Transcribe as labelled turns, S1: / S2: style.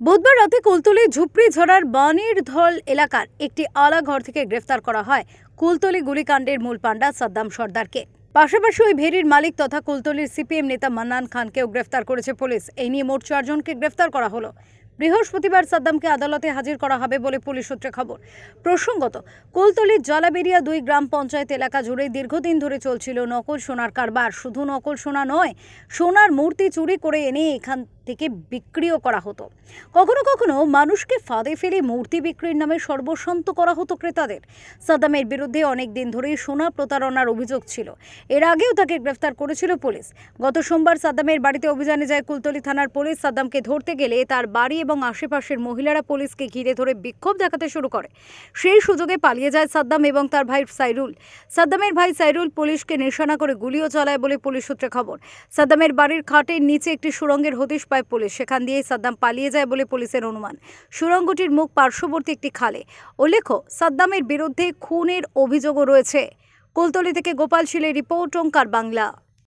S1: বুধবার রাতে কুলতলি ঝুপড়িঝড়ার বানিরধল এলাকার একটি আলা ঘর থেকে গ্রেফতার করা হয় কুলতলি গুলিকাণ্ডের মূল পাণ্ডা সাদ্দাম সর্দারকে। পাশাপাশি ওই ভেরির মালিক তথা কুলতলির সিপিএম নেতা মান্নান খানকেও গ্রেফতার করেছে পুলিশ। এই নিয়ে মোট 4 জনকে গ্রেফতার করা হলো। বৃহস্পতিবার সাদ্দামকে আদালতে হাজির করা হবে বলে পুলিশ সূত্রে খবর। প্রসঙ্গত, কুলতলির জলাবেরিয়া 2 গ্রাম পঞ্চায়েত এলাকা জুড়ে দীর্ঘদিন ধরে চলছিল নকল সোনার কারবার। শুধু নকল সোনা নয়, সোনার মূর্তি চুরি করে এনে এখান থেকে বিক্রিও করা হতো। কখনো কখনো মানুষকে ফাঁদে ফেলে মূর্তি বিক্রির নামে সর্বশান্ত করা হতো ক্রেতাদের। সাদ্দামের বিরুদ্ধে অনেক দিন ধরেই সোনা প্রতারণার অভিযোগ ছিল। এর আগেও তাকে গ্রেফতার করেছিল পুলিশ। গত সোমবার সাদ্দামের বাড়িতে অভিযানে যায় কুলতলি থানার পুলিশ। সাদ্দামকে ধরতে গেলে তার বাড়ি এবং আশেপাশের মহিলারা পুলিশকে ঘিরে ধরে বিক্ষোভ দেখাতে শুরু করে। সেই সুযোগে পালিয়ে যায় সাদ্দাম এবং তার ভাই সাইরুল। সাদ্দামের ভাই সাইরুল পুলিশকে নিশানা করে গুলিও চালায় বলে পুলিশ সূত্রে খবর। সাদ্দামের বাড়ির খাটের নিচে একটি সুড়ঙ্গের হদিশ পায় পুলিশ। সেখান দিয়েই সাদ্দাম পালিয়ে যায় বলে পুলিশের অনুমান। সুড়ঙ্গটির মুখ পার্শ্ববর্তী একটি খালে। উল্লেখ্য, সাদ্দামের বিরুদ্ধে খুনের অভিযোগও রয়েছে। কুলতলি থেকে গোপাল শীলের রিপোর্ট, ওঙ্কার বাংলা।